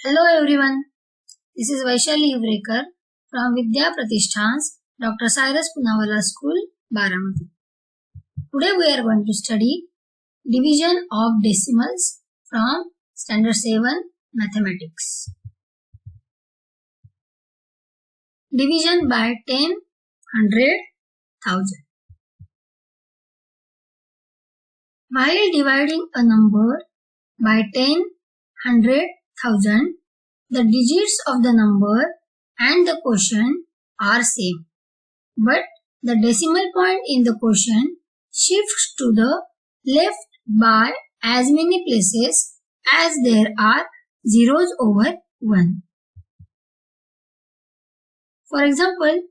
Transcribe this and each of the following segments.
Hello everyone, this is Vaishali Ivrekar from Vidya Pratishthan's Dr. Cyrus Poonawalla School, Baramati. Today we are going to study division of decimals from Standard 7 Mathematics. Division by 10, 100, 1000. While dividing a number by 10, 100, 1000, the digits of the number and the quotient are same, but the decimal point in the quotient shifts to the left by as many places as there are zeros over 1. For example,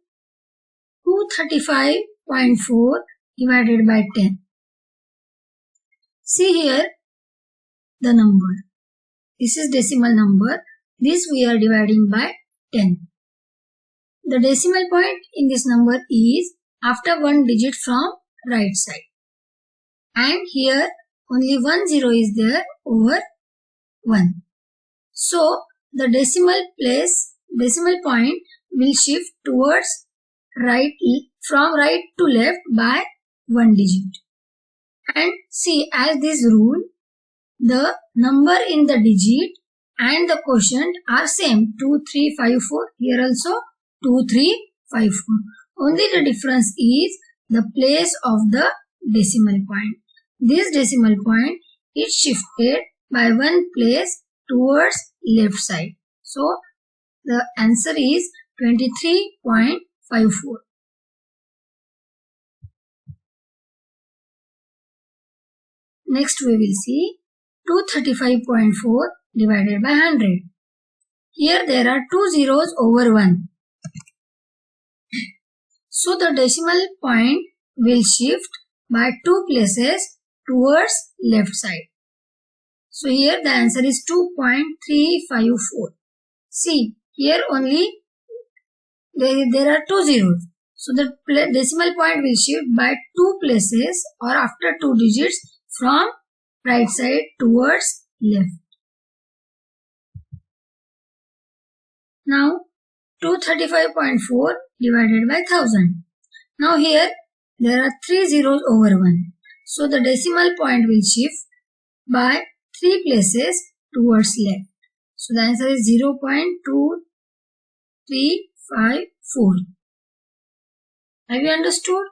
235.4 divided by 10. See here the number. This is decimal number. This we are dividing by 10. The decimal point in this number is after one digit from right side. And here only one zero is there over 1. So the decimal point will shift towards right, from right to left by one digit. And see, as this rule, the number in the digit and the quotient are same, 2354. Here also 2354. Only the difference is the place of the decimal point. This decimal point is shifted by one place towards left side. So the answer is 23.54. Next we will see 235.4 divided by 100. Here there are two zeros over 1. So the decimal point will shift by two places towards left side. So here the answer is 2.354. See, here only there are two zeros. So the decimal point will shift by two places or after two digits from right side towards left. Now 235.4 divided by 1000. Now here there are three zeros over 1. So the decimal point will shift by three places towards left. So the answer is 0.2354. Have you understood?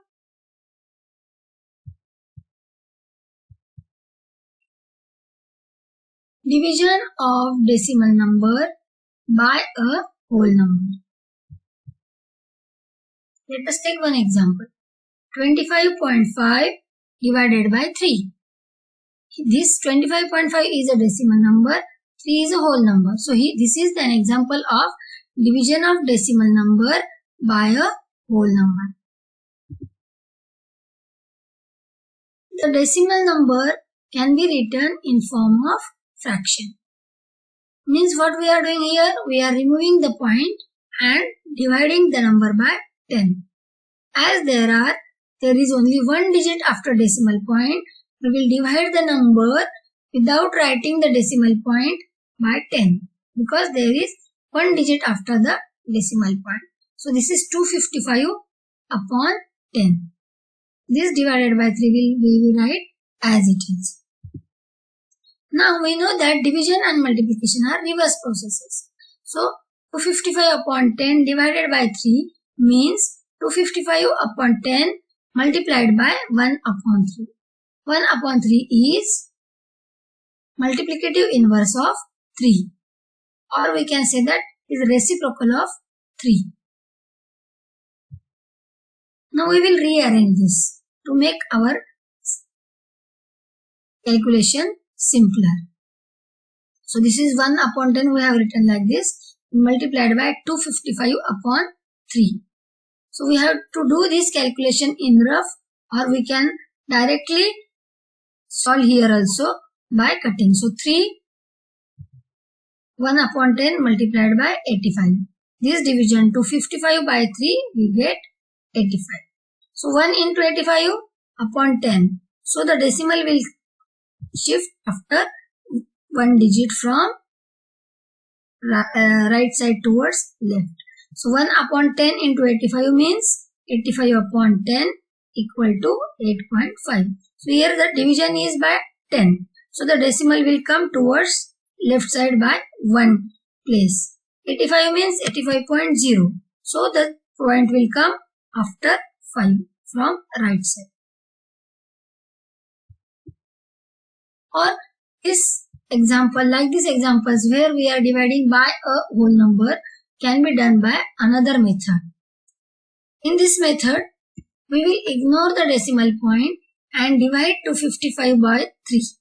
Division of decimal number by a whole number. Let us take one example. 25.5 divided by 3. This 25.5 is a decimal number, 3 is a whole number. So this is an example of division of decimal number by a whole number. The decimal number can be written in form of fraction. Means what we are doing here, we are removing the point and dividing the number by 10. As there is only one digit after decimal point, we will divide the number without writing the decimal point by 10 because there is one digit after the decimal point. So this is 255 upon 10. This divided by 3 we will write as it is. Now we know that division and multiplication are reverse processes. So 255 upon 10 divided by 3 means 255 upon 10 multiplied by 1 upon 3. 1 upon 3 is multiplicative inverse of 3. Or we can say that is reciprocal of 3. Now we will rearrange this to make our calculation simpler. So this is 1 upon 10 we have written like this, multiplied by 255 upon 3. So we have to do this calculation in rough, or we can directly solve here also by cutting. So 1 upon 10 multiplied by 85. This division 255 by 3 we get 85. So 1 into 85 upon 10. So the decimal will shift after one digit from right side towards left. So 1 upon 10 into 85 means 85 upon 10 equal to 8.5. So here the division is by 10. So the decimal will come towards left side by 1 place. 85 means 85.0. So the point will come after 5 from right side. Or this example, like these examples where we are dividing by a whole number, can be done by another method. In this method, we will ignore the decimal point and divide 255 by 3.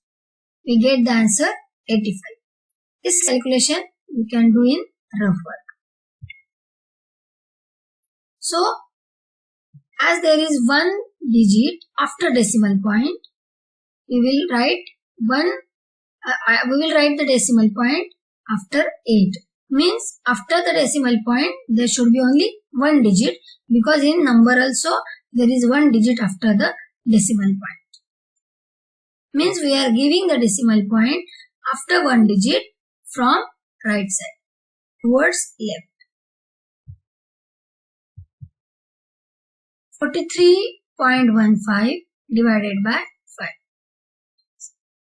We get the answer 85. This calculation we can do in rough work. So, as there is one digit after decimal point, we will write the decimal point after 8. Means after the decimal point there should be only one digit, because in number also there is one digit after the decimal point. Means we are giving the decimal point after one digit from right side towards left. 43.15 divided by 5.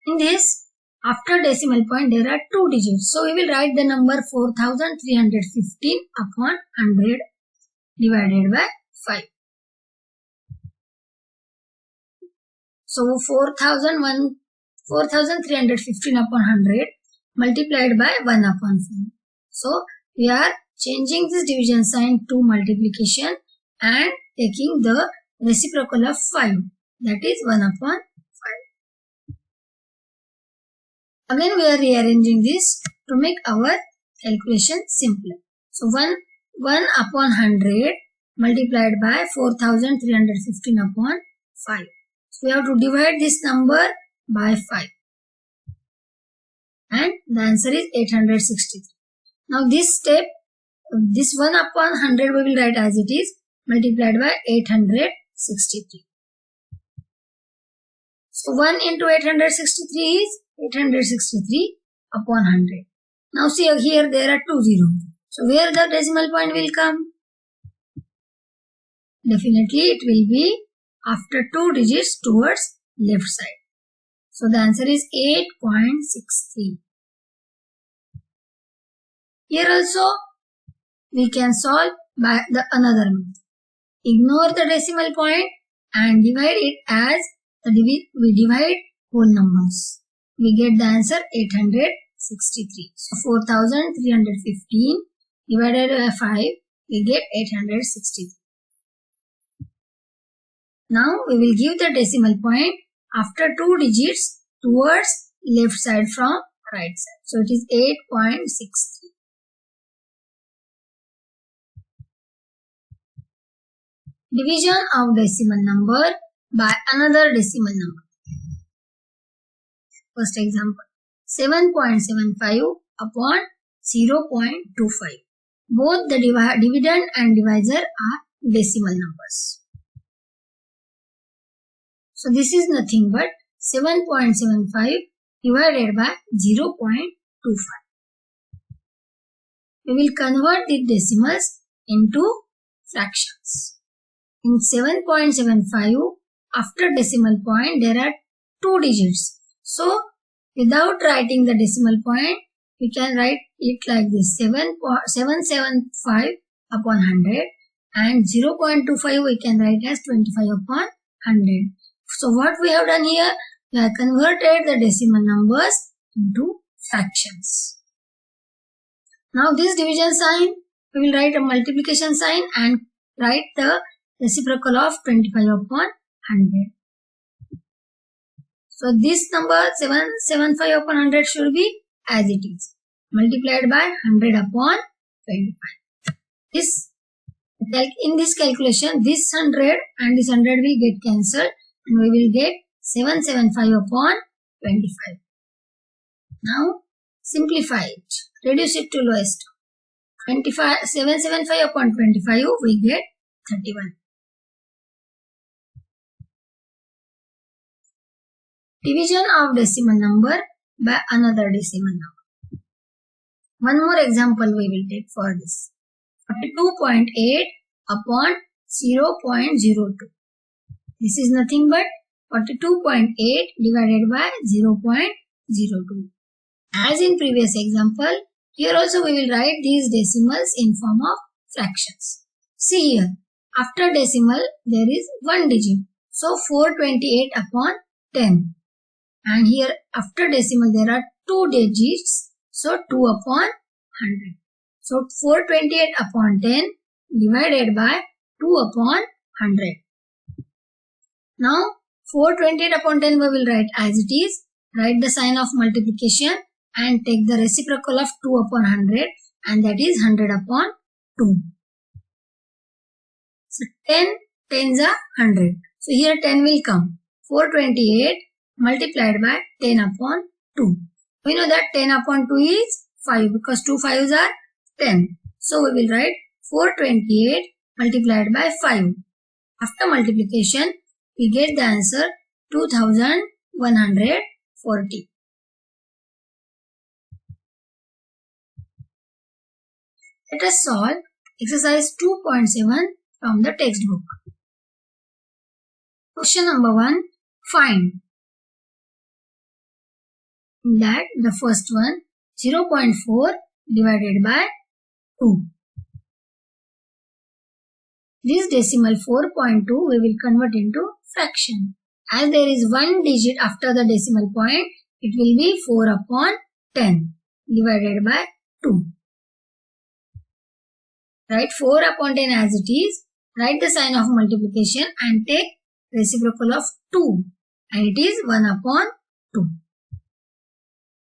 In this, after decimal point there are two digits. So we will write the number 4315 upon 100 divided by 5. So 4315 upon 100 multiplied by 1 upon 5. So we are changing this division sign to multiplication and taking the reciprocal of 5, that is 1 upon 5. Again we are rearranging this to make our calculation simpler. So 1 upon 100 multiplied by 4315 upon 5. So we have to divide this number by 5. And the answer is 863. Now this step, this 1 upon 100 we will write as it is, multiplied by 863. So 1 into 863 is 863 upon 100. Now see here there are two zeros. So where the decimal point will come? Definitely it will be after two digits towards left side. So the answer is 8.63. Here also we can solve by the another method. Ignore the decimal point and divide it as we divide whole numbers. We get the answer 863. So 4315 divided by 5, we get 863. Now we will give the decimal point after two digits towards left side from right side. So it is 8.63. Division of decimal number by another decimal number. First example, 7.75 upon 0.25. Both the dividend and divisor are decimal numbers. So this is nothing but 7.75 divided by 0.25. We will convert the decimals into fractions. In 7.75, after decimal point there are two digits. So without writing the decimal point, we can write it like this: 775 upon 100, and 0.25 we can write as 25 upon 100. So what we have done here, we have converted the decimal numbers into fractions. Now this division sign, we will write a multiplication sign and write the reciprocal of 25 upon 100. So this number 775 upon 100 should be as it is, multiplied by 100 upon 25. In this calculation, this 100 and this 100 will get cancelled and we will get 775 upon 25. Now simplify it, reduce it to lowest. 775 upon 25 we get 31. Division of decimal number by another decimal number. One more example we will take for this. 42.8 upon 0.02. This is nothing but 42.8 divided by 0.02. As in previous example, here also we will write these decimals in form of fractions. See here, after decimal there is one digit. So 428 upon 10. And here after decimal there are two digits. So 2 upon 100. So 428 upon 10 divided by 2 upon 100. Now 428 upon 10 we will write as it is. Write the sign of multiplication and take the reciprocal of 2 upon 100, and that is 100 upon 2. So 10 tens are 100. So here 10 will come. 428 multiplied by 10 upon 2. We know that 10 upon 2 is 5 because 2 5s are 10. So we will write 428 multiplied by 5. After multiplication, we get the answer 2140. Let us solve exercise 2.7 from the textbook. Question number 1. Find. That the first one 0.4 divided by 2. This decimal 4.2 we will convert into fraction. As there is one digit after the decimal point, it will be 4 upon 10 divided by 2. Write 4 upon 10 as it is. Write the sign of multiplication and take reciprocal of 2. And it is 1 upon 2.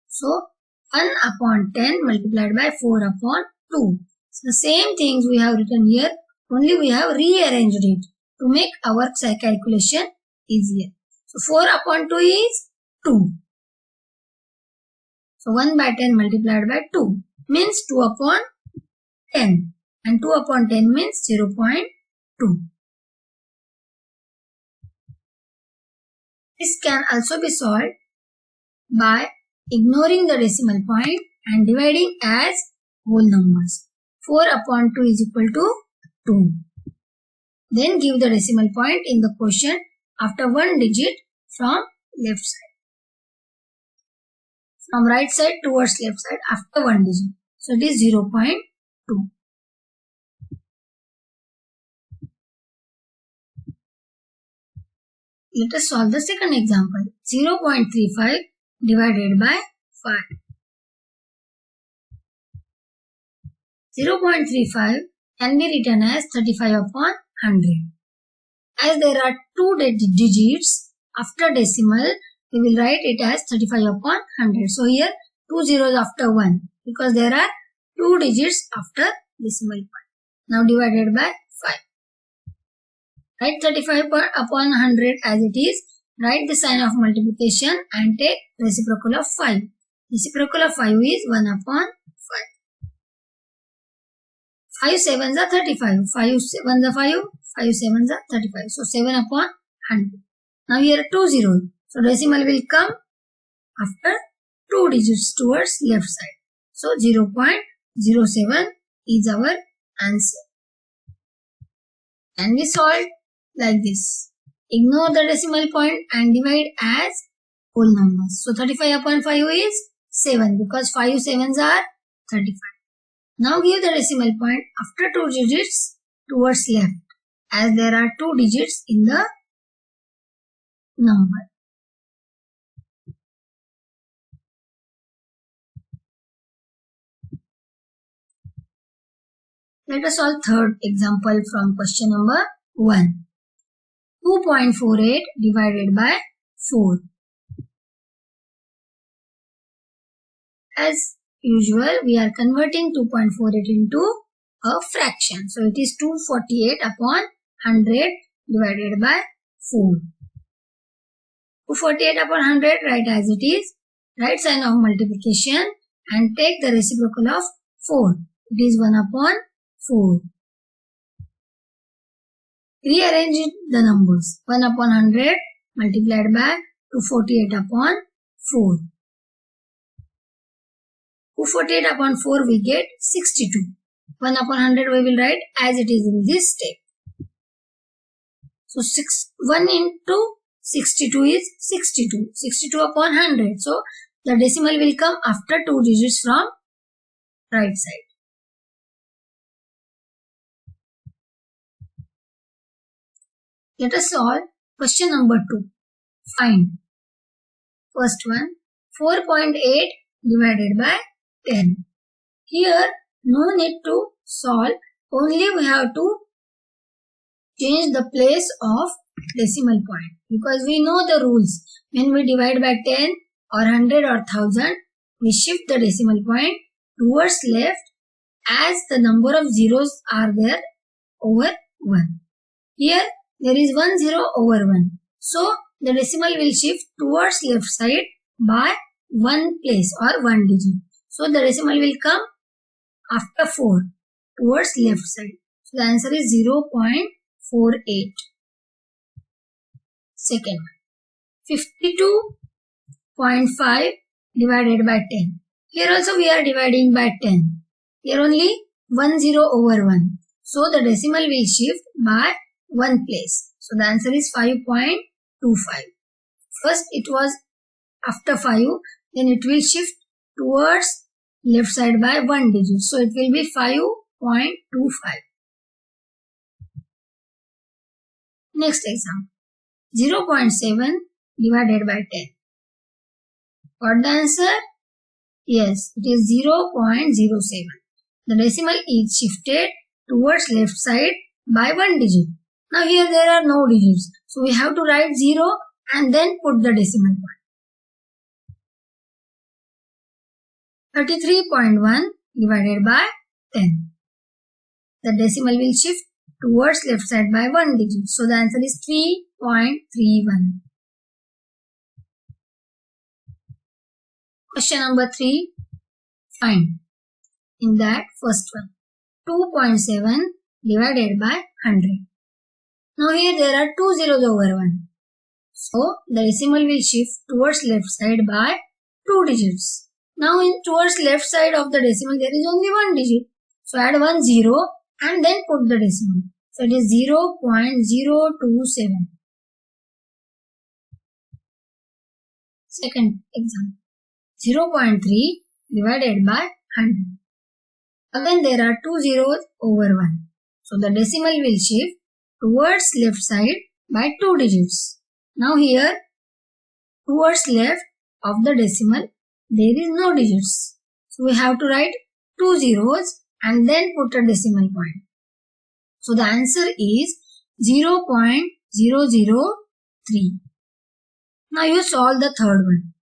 So 1 upon 10 multiplied by 4 upon 2. So the same things we have written here, only we have rearranged it to make our calculation easier. So 4 upon 2 is 2. So 1 by 10 multiplied by 2 means 2 upon 10. And 2 upon 10 means 0.2. This can also be solved by ignoring the decimal point and dividing as whole numbers. 4 upon 2 is equal to 2. Then give the decimal point in the quotient after one digit from left side. From right side towards left side after one digit. So it is 0.2. Let us solve the second example. 0.35 divided by 5. 0.35 can be written as 35 upon 100. As there are two digits after decimal, we will write it as 35 upon 100. So here 2 zeros after 1 because there are two digits after decimal point. Now divided by 5. Write 35 upon 100 as it is. Write the sign of multiplication and take reciprocal of 5. Reciprocal of 5 is 1 upon 5. 5 sevens are 35. 5 ones are 5. 5 sevens are 35. So 7 upon 100. Now here 2 zeros. So decimal will come after two digits towards left side. So 0.07 is our answer. Can we solve like this? Ignore the decimal point and divide as whole numbers. So 35 upon 5 is 7 because 5 sevens are 35. Now give the decimal point after two digits towards left as there are two digits in the number. Let us solve third example from question number 1. 2.48 divided by 4. As usual, we are converting 2.48 into a fraction. So it is 248 upon 100 divided by 4. 248 upon 100, write as it is. Write sign of multiplication and take the reciprocal of 4. It is 1 upon 4. Rearrange the numbers. 1 upon 100 multiplied by 248 upon 4. 248 upon 4 we get 62. 1 upon 100 we will write as it is in this step. So 1 into 62 is 62. 62 upon 100. So the decimal will come after 2 digits from right side. Let us solve question number 2. Find. First one, 4.8 divided by 10. Here, no need to solve. Only we have to change the place of decimal point. Because we know the rules. When we divide by 10 or 100 or 1000, we shift the decimal point towards left as the number of zeros are there over 1. Here, there is 1 0 over 1. So, the decimal will shift towards left side by 1 place or 1 digit. So, the decimal will come after 4 towards left side. So, the answer is 0.48. Second one, 52.5 divided by 10. Here also we are dividing by 10. Here only 1 0 over 1. So, the decimal will shift by 1 place. So, the answer is 5.25. First it was after 5, then it will shift towards left side by 1 digit. So, it will be 5.25. Next example, 0.7 divided by 10. What the answer? Yes, it is 0.07. The decimal is shifted towards left side by 1 digit. Now here there are no digits. So we have to write 0 and then put the decimal point. 33.1 divided by 10. The decimal will shift towards left side by 1 digit. So the answer is 3.31. Question number 3. Find. In that first one, 2.7 divided by 100. Now here there are 2 zeros over 1. So the decimal will shift towards left side by 2 digits. Now towards left side of the decimal there is only 1 digit. So add 1 0 and then put the decimal. So it is 0.027. Second example, 0.3 divided by 100. Again there are 2 zeros over 1. So the decimal will shift towards left side by 2 digits. Now here towards left of the decimal there is no digits. So we have to write 2 zeros and then put a decimal point. So the answer is 0.003. Now you solve the third one.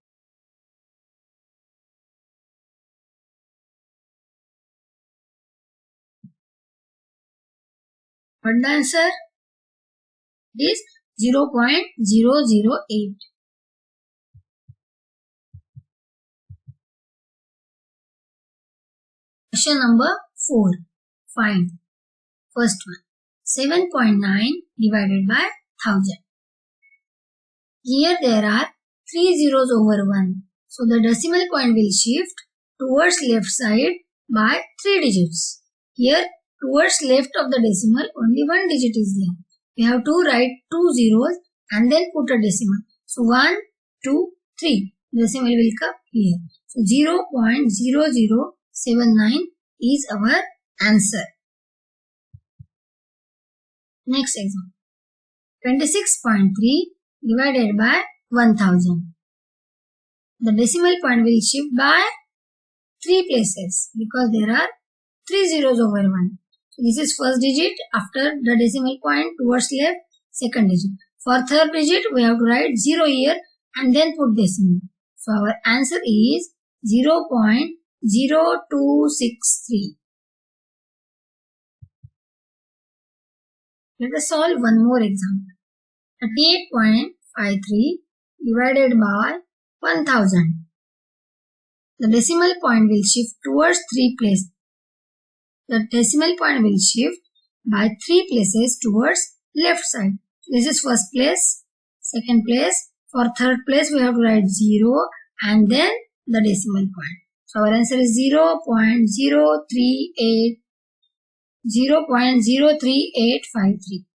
What the answer? It is 0.008. Question number 4. Find. First one, 7.9 divided by 1000. Here there are 3 zeros over 1. So the decimal point will shift towards left side by 3 digits. Here towards left of the decimal only 1 digit is there. We have to write 2 zeros and then put a decimal. So 1, 2, 3. Decimal will come here. So 0.0079 is our answer. Next example. 26.3 divided by 1000. The decimal point will shift by 3 places because there are 3 zeros over 1. So this is first digit after the decimal point towards left, second digit. For third digit we have to write 0 here and then put decimal. So our answer is 0.0263. Let us solve one more example. 38.53 divided by 1000. The decimal point will shift towards 3 places. The decimal point will shift by 3 places towards left side. This is first place, second place. For third place we have to write 0 and then the decimal point. So our answer is 0.03853.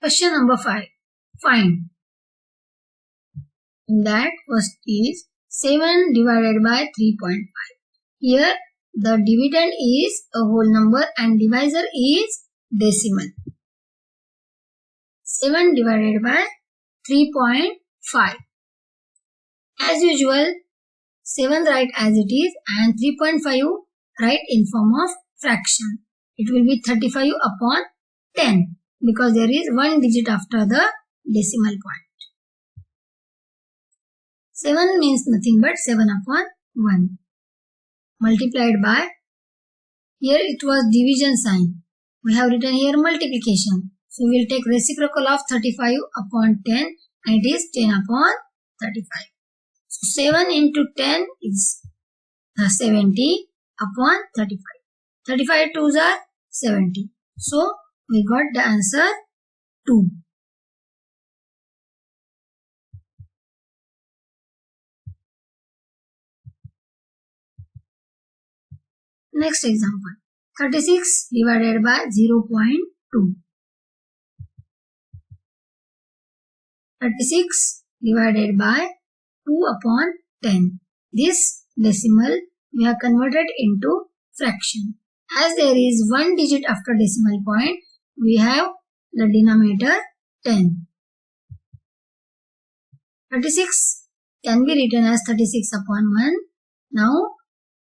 Question number 5. Find. In that first is 7 divided by 3.5. Here the dividend is a whole number and divisor is decimal. 7 divided by 3.5. As usual, 7 write as it is and 3.5 write in form of fraction. It will be 35 upon 10 because there is one digit after the decimal point. 7 means nothing but 7 upon 1 multiplied by, here it was division sign. We have written here multiplication. So we will take reciprocal of 35 upon 10 and it is 10 upon 35. So 7 into 10 is 70 upon 35. 35 2s are 70. So we got the answer 2. Next example. 36 divided by 0.2. 36 divided by 2 upon 10. This decimal we have converted into fraction. As there is one digit after decimal point, we have the denominator 10. 36 can be written as 36 upon 1. Now,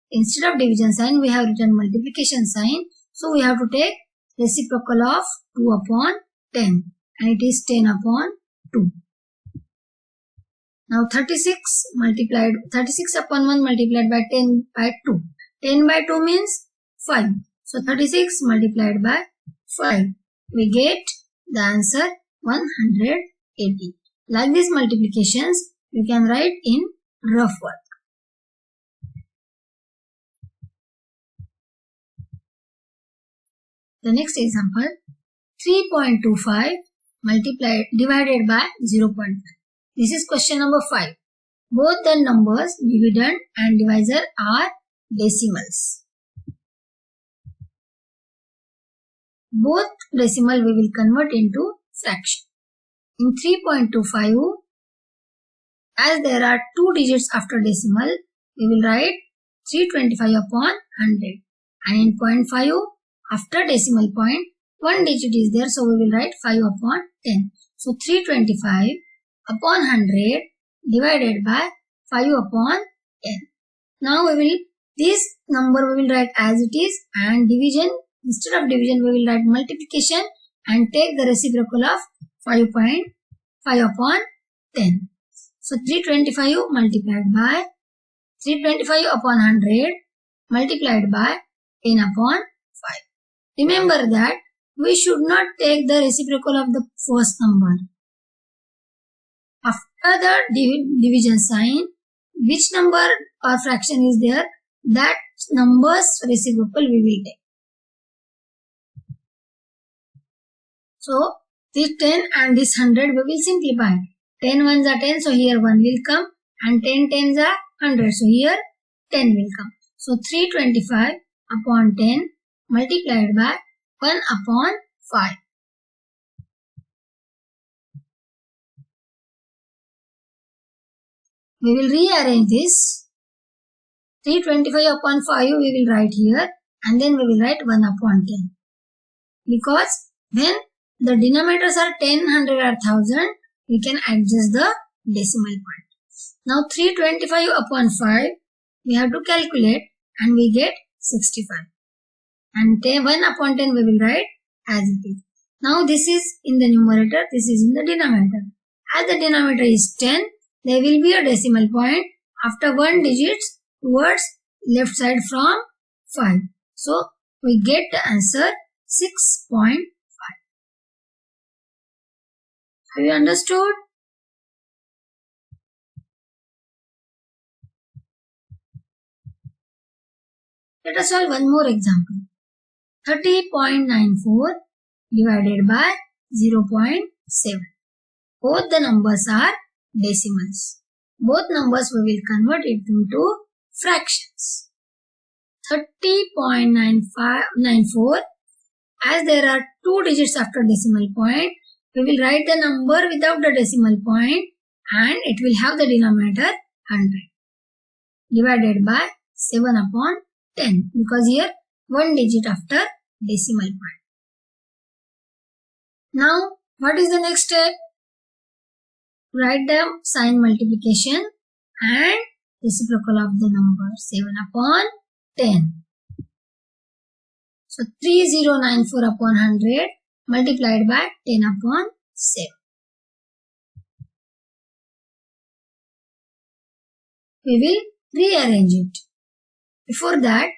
instead of division sign, we have written multiplication sign. So, we have to take reciprocal of 2 upon 10 and it is 10 upon 2. Now, 36 upon 1 multiplied by 10 by 2. 10 by 2 means 5. So, 36 multiplied by 5. We get the answer 180. Like these multiplications, we can write in rough work. The next example, 3.25 divided by 0.5. This is question number 5. Both the numbers dividend and divisor are decimals. Both decimal we will convert into fraction. In 3.25, as there are two digits after decimal, we will write 325 upon 100. And in 0.5, after decimal point, one digit is there, so we will write 5 upon 10. So 325 upon 100 divided by 5 upon 10. Now this number we will write as it is, and division, instead of division we will write multiplication and take the reciprocal of 5 upon 10. So 325 multiplied by 325 upon 100 multiplied by 10 upon 5. Remember that we should not take the reciprocal of the first number. After the division sign, which number or fraction is there, that number's reciprocal we will take. So, this 10 and this 100 we will simplify. 10 ones are 10, so here 1 will come, and 10 tens are 100, so here 10 will come. So 325 upon 10 multiplied by 1 upon 5. We will rearrange this. 325 upon 5 we will write here, and then we will write 1 upon 10. Because when the denominators are 10, 100 or 1000, we can adjust the decimal point. Now 325 upon 5, we have to calculate and we get 65. And 1 upon 10 we will write as it is. Now this is in the numerator, this is in the denominator. As the denominator is 10, there will be a decimal point after one digit towards left side from 5. So we get the answer 6.5. Have you understood? Let us solve one more example. 30.94 divided by 0.7. Both the numbers are decimals. Both numbers we will convert it into fractions. 30.94. As there are 2 digits after decimal point, we will write the number without the decimal point and it will have the denominator 100 divided by 7 upon 10 because here 1 digit after decimal point. Now what is the next step? Write the sign multiplication and reciprocal of the number 7 upon 10. So 3094 upon 100 multiplied by 10 upon 7. We will rearrange it. Before that,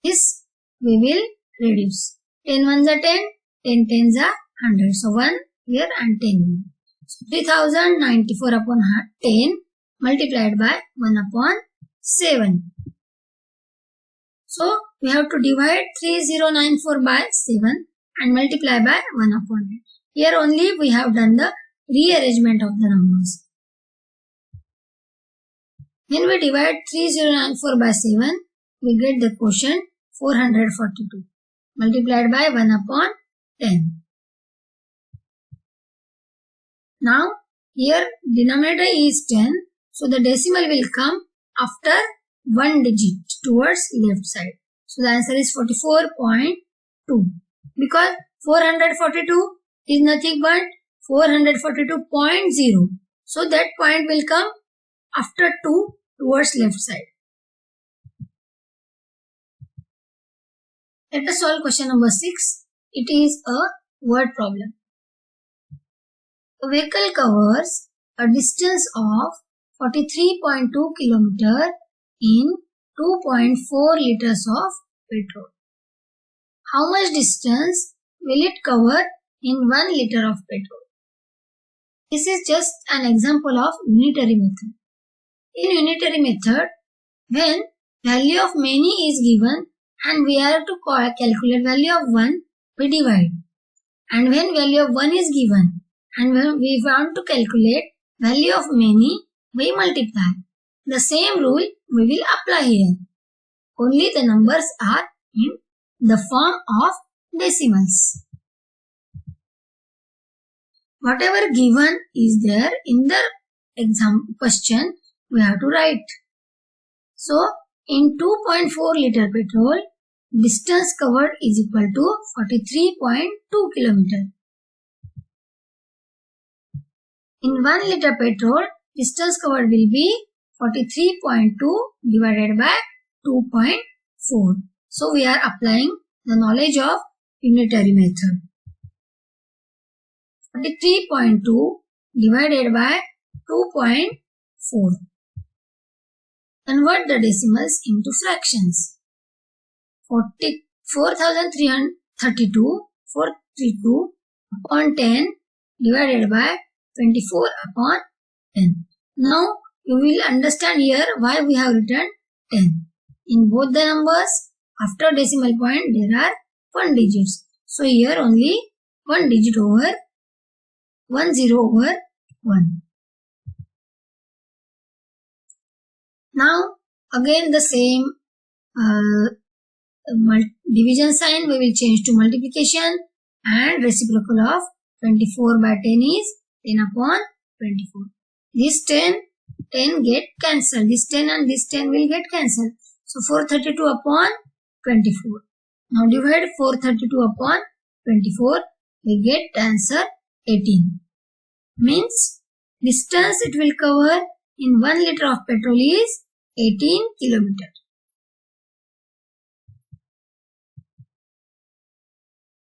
this we will reduce. 10 ones are 10, 10 tens are 100. So 1 here and 10 here. So 3094 upon 10 multiplied by 1 upon 7. So we have to divide 3094 by 7 and multiply by 1 upon 10. Here only we have done the rearrangement of the numbers. When we divide 3094 by 7, we get the quotient 442 multiplied by 1 upon 10. Now here denominator is 10, so the decimal will come after 1 digit towards left side. So the answer is 44.2 because 442 is nothing but 442.0. So that point will come after 2 towards left side. Let us solve question number 6. It is a word problem. A vehicle covers a distance of 43.2 km in 2.4 liters of petrol. How much distance will it cover in 1 liter of petrol? This is just an example of unitary method. In unitary method, when value of many is given and we have to calculate value of 1, we divide. And when value of 1 is given and when we want to calculate value of many, we multiply. The same rule we will apply here. Only the numbers are in the form of decimals. Whatever given is there in the exam question, we have to write. So, in 2.4 liter petrol, distance covered is equal to 43.2 km. In 1 liter petrol, distance covered will be 43.2 divided by 2.4. So, we are applying the knowledge of unitary method. 43.2 divided by 2.4. Convert the decimals into fractions. 4,332 upon 10 divided by 24 upon 10. Now you will understand here why we have written 10. In both the numbers, after decimal point there are 1 digits. So here only 1 digit over 1 0 over 1. Now again the same division sign we will change to multiplication and reciprocal of 24 by 10 is 10 upon 24. This 10 get cancelled. This 10 and this 10 will get cancelled. So 432 upon 24. Now divide 432 upon 24. We get answer 18. Means distance it will cover in 1 liter of petrol is 18 km.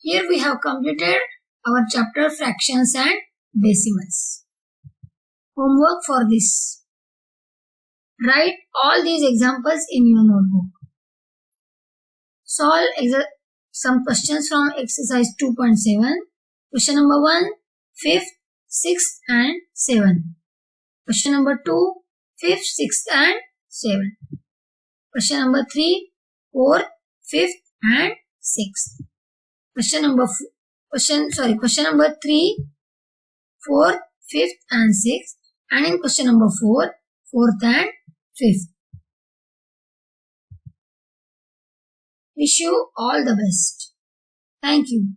Here we have completed our chapter fractions and decimals. Homework for this. Write all these examples in your notebook. Solve some questions from exercise 2.7. Question number 1, 5th, 6th and 7th. Question number 2, 5th, 6th and 7th. Question number 3, 4th, 5th and 6th. Question number 3, 4th, 5th and 6th. and in question number 4, 4th and 5th. Wish you all the best. Thank you.